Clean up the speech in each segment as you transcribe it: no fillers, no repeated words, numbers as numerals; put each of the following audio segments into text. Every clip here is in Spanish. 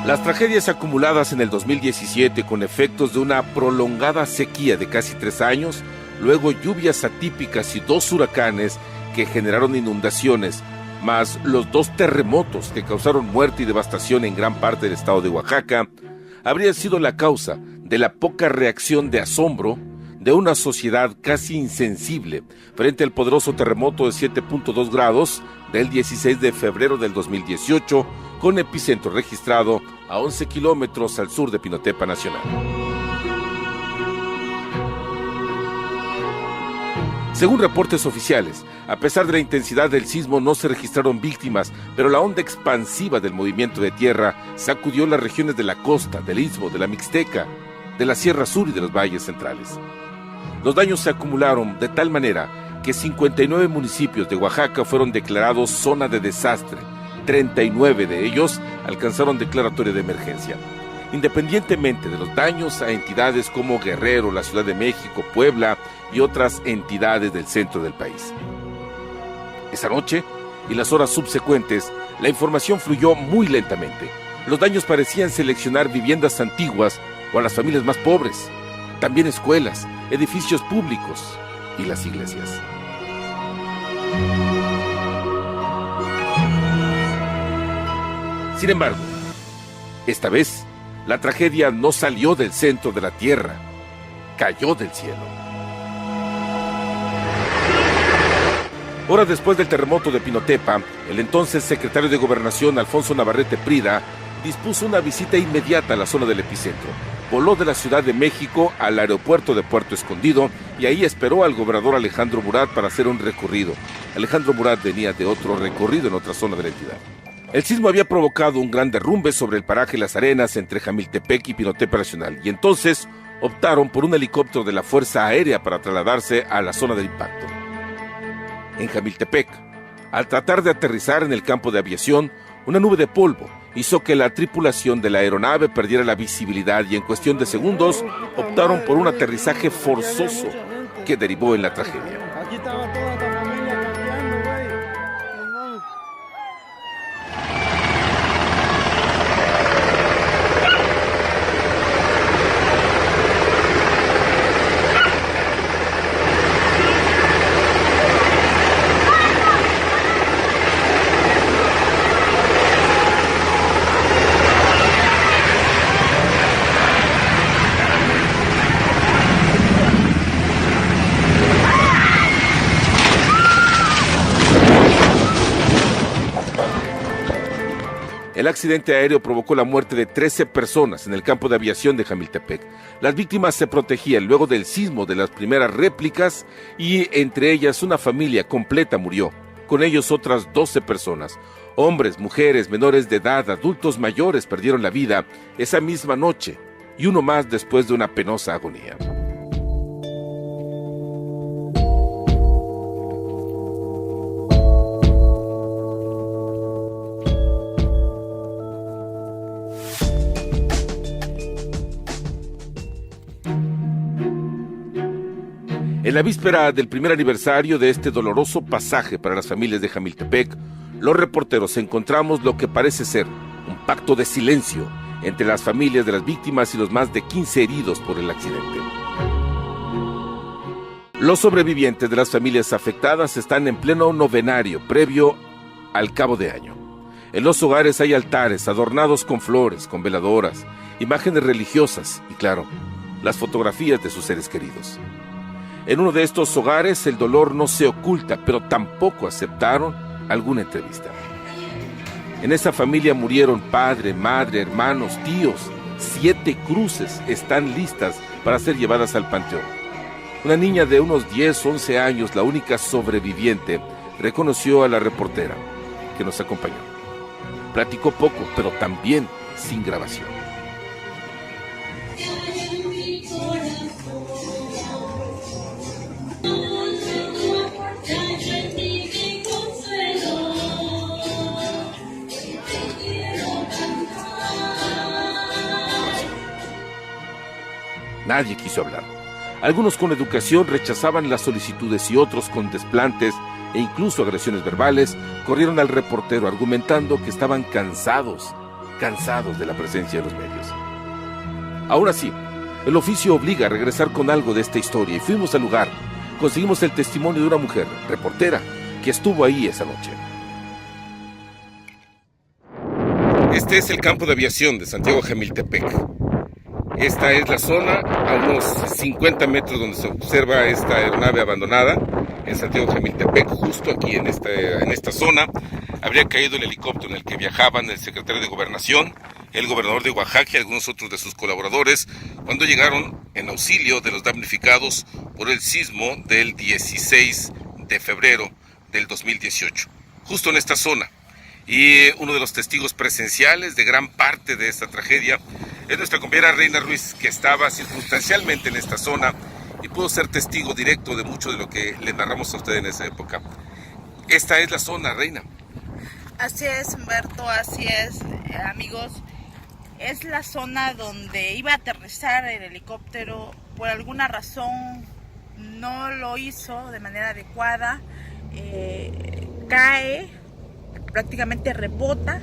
Las tragedias acumuladas en el 2017 con efectos de una prolongada sequía de casi 3 años, luego lluvias atípicas y 2 huracanes que generaron inundaciones, más los 2 terremotos que causaron muerte y devastación en gran parte del estado de Oaxaca, habría sido la causa de la poca reacción de asombro de una sociedad casi insensible frente al poderoso terremoto de 7.2 grados del 16 de febrero del 2018, con epicentro registrado a 11 kilómetros al sur de Pinotepa Nacional. Según reportes oficiales, a pesar de la intensidad del sismo no se registraron víctimas, pero la onda expansiva del movimiento de tierra sacudió las regiones de la costa, del istmo, de la Mixteca, de la Sierra Sur y de los valles centrales. Los daños se acumularon de tal manera que 59 municipios de Oaxaca fueron declarados zona de desastre. 39 de ellos alcanzaron declaratoria de emergencia. Independientemente de los daños a entidades como Guerrero, la Ciudad de México, Puebla y otras entidades del centro del país. Esa noche y las horas subsecuentes, la información fluyó muy lentamente. Los daños parecían seleccionar viviendas antiguas o a las familias más pobres, también escuelas, edificios públicos y las iglesias. Sin embargo, esta vez, la tragedia no salió del centro de la tierra, cayó del cielo. Horas después del terremoto de Pinotepa, el entonces secretario de Gobernación, Alfonso Navarrete Prida, dispuso una visita inmediata a la zona del epicentro. Voló de la Ciudad de México al aeropuerto de Puerto Escondido y ahí esperó al gobernador Alejandro Murat para hacer un recorrido. Alejandro Murat venía de otro recorrido en otra zona de la entidad. El sismo había provocado un gran derrumbe sobre el paraje Las Arenas entre Jamiltepec y Pinotepa Nacional, y entonces optaron por un helicóptero de la Fuerza Aérea para trasladarse a la zona del impacto. En Jamiltepec, al tratar de aterrizar en el campo de aviación, una nube de polvo hizo que la tripulación de la aeronave perdiera la visibilidad y en cuestión de segundos optaron por un aterrizaje forzoso que derivó en la tragedia. Aquí estaba toda tu familia campeando, güey. El accidente aéreo provocó la muerte de 13 personas en el campo de aviación de Jamiltepec. Las víctimas se protegían luego del sismo de las primeras réplicas y entre ellas una familia completa murió. Con ellos otras 12 personas. Hombres, mujeres, menores de edad, adultos mayores perdieron la vida esa misma noche y uno más después de una penosa agonía. En la víspera del primer aniversario de este doloroso pasaje para las familias de Jamiltepec, los reporteros encontramos lo que parece ser un pacto de silencio entre las familias de las víctimas y los más de 15 heridos por el accidente. Los sobrevivientes de las familias afectadas están en pleno novenario previo al cabo de año. En los hogares hay altares adornados con flores, con veladoras, imágenes religiosas y, claro, las fotografías de sus seres queridos. En uno de estos hogares el dolor no se oculta, pero tampoco aceptaron alguna entrevista. En esa familia murieron padre, madre, hermanos, tíos. 7 cruces están listas para ser llevadas al panteón. Una niña de unos 10, 11 años, la única sobreviviente, reconoció a la reportera que nos acompañó. Platicó poco, pero también sin grabación. Nadie quiso hablar. Algunos con educación rechazaban las solicitudes y otros con desplantes e incluso agresiones verbales corrieron al reportero argumentando que estaban cansados cansados de la presencia de los medios. Aún así, el oficio obliga a regresar con algo de esta historia y fuimos al lugar. Conseguimos el testimonio de una mujer, reportera, que estuvo ahí esa noche. Este es el campo de aviación de Santiago Jamiltepec. Esta es la zona, a unos 50 metros donde se observa esta aeronave abandonada en Santiago Jamiltepec. Justo aquí en esta zona habría caído el helicóptero en el que viajaban el secretario de Gobernación, el gobernador de Oaxaca y algunos otros de sus colaboradores cuando llegaron en auxilio de los damnificados por el sismo del 16 de febrero del 2018. Justo en esta zona. Y uno de los testigos presenciales de gran parte de esta tragedia es nuestra compañera Reina Ruiz, que estaba circunstancialmente en esta zona y pudo ser testigo directo de mucho de lo que le narramos a usted en esa época. Esta es la zona, Reina. Así es, Humberto, así es, amigos. Es la zona donde iba a aterrizar el helicóptero. Por alguna razón no lo hizo de manera adecuada. Cae, prácticamente rebota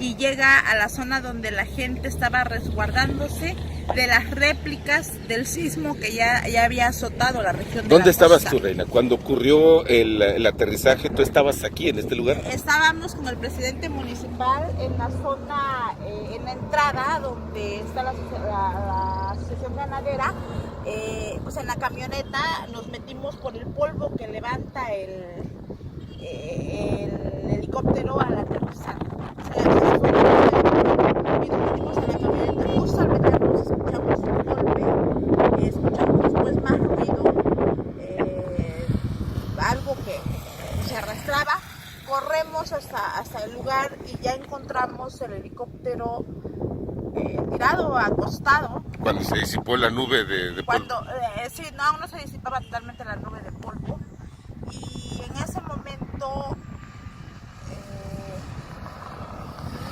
y llega a la zona donde la gente estaba resguardándose de las réplicas del sismo que ya había azotado la región de ¿Dónde la estabas costa. tú, Reina? Cuando ocurrió el aterrizaje, ¿tú estabas aquí, en este lugar? Estábamos con el presidente municipal en la zona, en la entrada donde está la asociación ganadera. Pues en la camioneta nos metimos por el polvo que levanta el helicóptero al aterrizar. Nos metimos en la camioneta, justo al meternos escuchamos un golpe, escuchamos después más ruido, algo que se arrastraba. Corremos hasta el lugar y ya encontramos el helicóptero tirado, acostado. Cuando se disipó la nube de polvo. Sí, no, aún no se disipaba totalmente la nube de polvo. Y en ese momento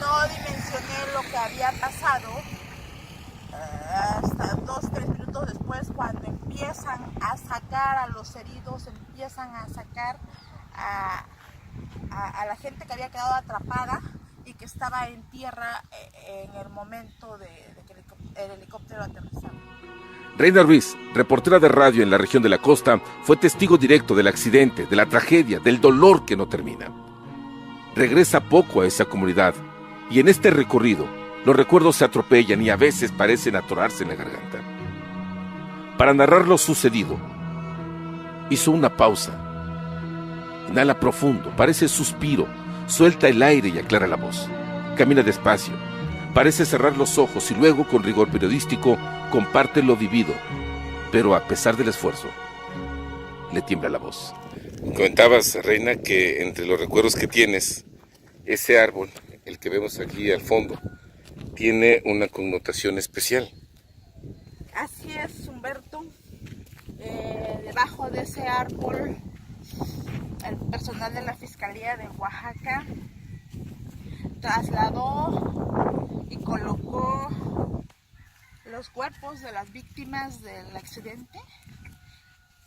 no dimensioné lo que había pasado hasta 2-3 minutos después, cuando empiezan a sacar a los heridos, empiezan a sacar a la gente que había quedado atrapada y que estaba en tierra en el momento de que el helicóptero aterrizaba. Reina Ruiz, reportera de radio en la región de la costa, fue testigo directo del accidente, de la tragedia, del dolor que no termina. Regresa poco a esa comunidad y en este recorrido los recuerdos se atropellan y a veces parecen atorarse en la garganta. Para narrar lo sucedido, hizo una pausa. Inhala profundo, parece suspiro, suelta el aire y aclara la voz. Camina despacio, parece cerrar los ojos y luego, con rigor periodístico, comparte lo vivido, pero a pesar del esfuerzo, le tiembla la voz. Comentabas, Reina, que entre los recuerdos que tienes, ese árbol, el que vemos aquí al fondo, tiene una connotación especial. Así es, Humberto. Debajo de ese árbol, el personal de la Fiscalía de Oaxaca trasladó y colocó los cuerpos de las víctimas del accidente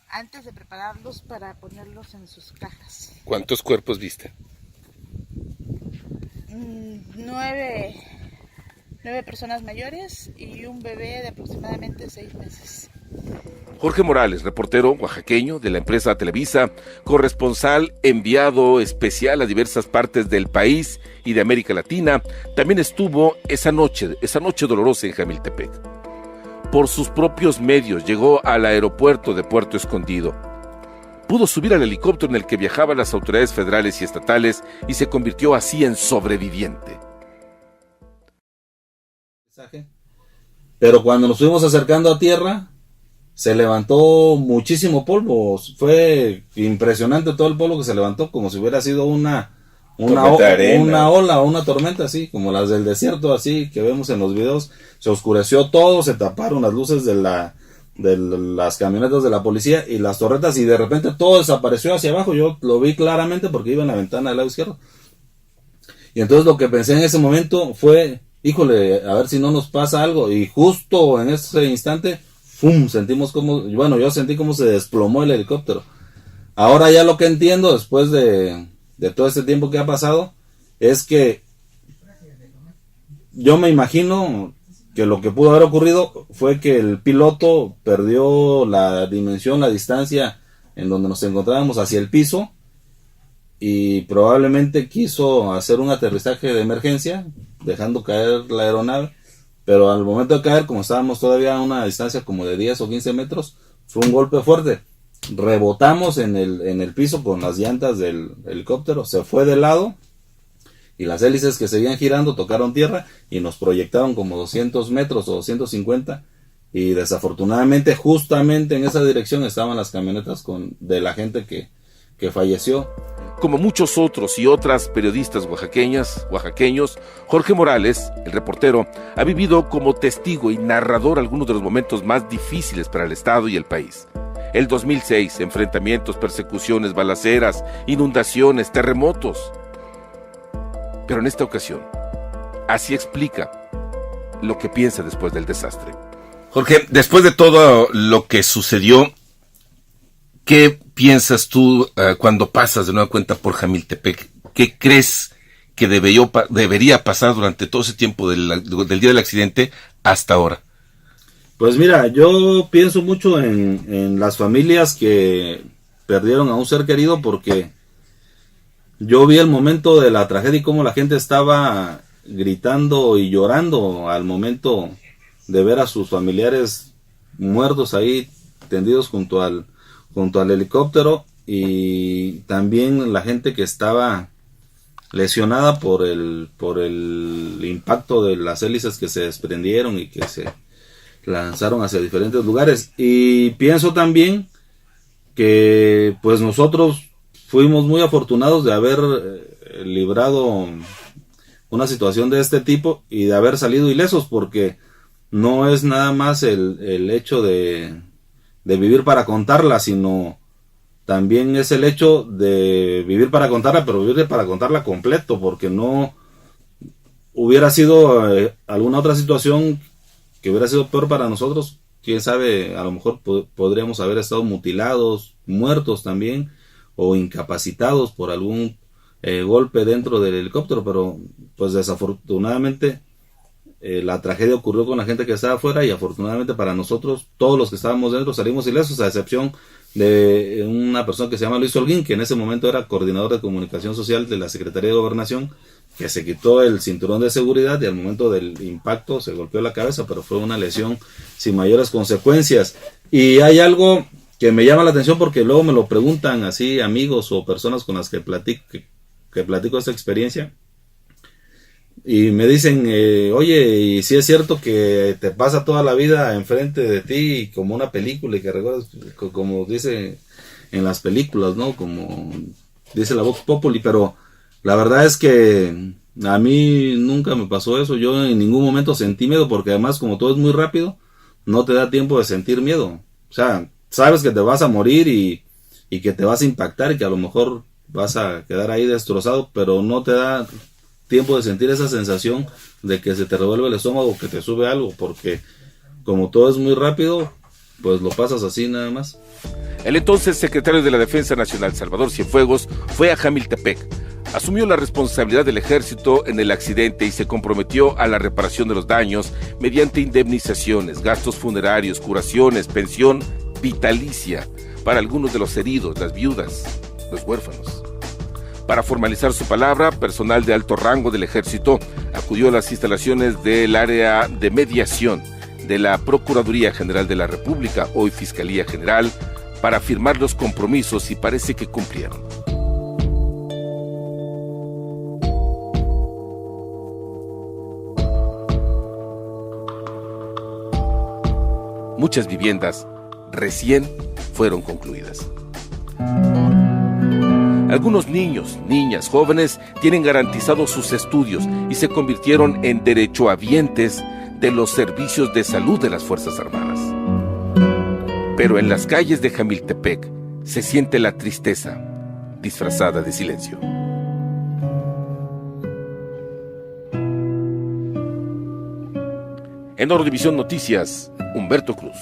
antes de prepararlos para ponerlos en sus cajas. ¿Cuántos cuerpos viste? 9 personas mayores y un bebé de aproximadamente 6 meses. Jorge Morales, reportero oaxaqueño de la empresa Televisa, corresponsal enviado especial a diversas partes del país y de América Latina, también estuvo esa noche dolorosa en Jamiltepec. Por sus propios medios llegó al aeropuerto de Puerto Escondido. Pudo subir al helicóptero en el que viajaban las autoridades federales y estatales y se convirtió así en sobreviviente. Pero cuando nos fuimos acercando a tierra, se levantó muchísimo polvo. Fue impresionante todo el polvo que se levantó, como si hubiera sido una ola o una tormenta, así como las del desierto, así que vemos en los videos. Se oscureció todo, se taparon las luces de las camionetas de la policía y las torretas, y de repente todo desapareció hacia abajo. Yo lo vi claramente porque iba en la ventana del lado izquierdo. Y entonces lo que pensé en ese momento fue, híjole, a ver si no nos pasa algo. Y justo en ese instante, ¡fum!, sentimos como, bueno, yo sentí como se desplomó el helicóptero. Ahora ya lo que entiendo, después de todo este tiempo que ha pasado, es que yo me imagino que lo que pudo haber ocurrido fue que el piloto perdió la dimensión, la distancia en donde nos encontrábamos hacia el piso, y probablemente quiso hacer un aterrizaje de emergencia, dejando caer la aeronave, pero al momento de caer, como estábamos todavía a una distancia como de 10 o 15 metros, fue un golpe fuerte. Rebotamos en el piso con las llantas del helicóptero, se fue de lado, y las hélices que seguían girando tocaron tierra y nos proyectaron como 200 metros o 250, y desafortunadamente justamente en esa dirección estaban las camionetas de la gente que falleció. Como muchos otros y otras periodistas oaxaqueños, Jorge Morales, el reportero, ha vivido como testigo y narrador algunos de los momentos más difíciles para el Estado y el país. El 2006, enfrentamientos, persecuciones, balaceras, inundaciones, terremotos. Pero en esta ocasión, así explica lo que piensa después del desastre. Jorge, después de todo lo que sucedió, ¿qué piensas tú cuando pasas de nueva cuenta por Jamiltepec? ¿Qué crees que debería pasar durante todo ese tiempo del día del accidente hasta ahora? Pues mira, yo pienso mucho en las familias que perdieron a un ser querido, porque yo vi el momento de la tragedia y cómo la gente estaba gritando y llorando al momento de ver a sus familiares muertos ahí tendidos junto al helicóptero, y también la gente que estaba lesionada por el impacto de las hélices que se desprendieron y que se lanzaron hacia diferentes lugares. Y pienso también que pues nosotros fuimos muy afortunados de haber librado una situación de este tipo y de haber salido ilesos, porque no es nada más el hecho de vivir para contarla, sino también es el hecho de vivir para contarla, pero vivir para contarla completo, porque no hubiera sido alguna otra situación que hubiera sido peor para nosotros. Quién sabe, a lo mejor podríamos haber estado mutilados, muertos también, o incapacitados por algún golpe dentro del helicóptero, pero pues desafortunadamente la tragedia ocurrió con la gente que estaba afuera, y afortunadamente para nosotros, todos los que estábamos dentro salimos ilesos, a excepción de una persona que se llama Luis Holguín, que en ese momento era coordinador de comunicación social de la Secretaría de Gobernación, que se quitó el cinturón de seguridad y al momento del impacto se golpeó la cabeza, pero fue una lesión sin mayores consecuencias. Y hay algo que me llama la atención, porque luego me lo preguntan así amigos o personas con las que platico esta experiencia, y me dicen, oye, ¿y si es cierto que te pasa toda la vida enfrente de ti como una película y que recuerdas, como dice en las películas, ¿no? Como dice la Vox Populi? Pero la verdad es que a mí nunca me pasó eso. Yo en ningún momento sentí miedo, porque además, como todo es muy rápido, no te da tiempo de sentir miedo. O sea, sabes que te vas a morir y que te vas a impactar y que a lo mejor vas a quedar ahí destrozado, pero no te da tiempo de sentir esa sensación de que se te revuelve el estómago o que te sube algo, porque como todo es muy rápido, pues lo pasas así nada más. El entonces secretario de la Defensa Nacional, Salvador Cienfuegos, fue a Jamiltepec, asumió la responsabilidad del ejército en el accidente y se comprometió a la reparación de los daños mediante indemnizaciones, gastos funerarios, curaciones, pensión vitalicia para algunos de los heridos, las viudas, los huérfanos. Para formalizar su palabra, personal de alto rango del ejército acudió a las instalaciones del área de mediación de la Procuraduría General de la República, hoy Fiscalía General, para firmar los compromisos, y parece que cumplieron. Muchas viviendas recién fueron concluidas. Algunos niños, niñas, jóvenes tienen garantizados sus estudios y se convirtieron en derechohabientes de los servicios de salud de las Fuerzas Armadas. Pero en las calles de Jamiltepec se siente la tristeza disfrazada de silencio. En Ordivisión Noticias, Humberto Cruz.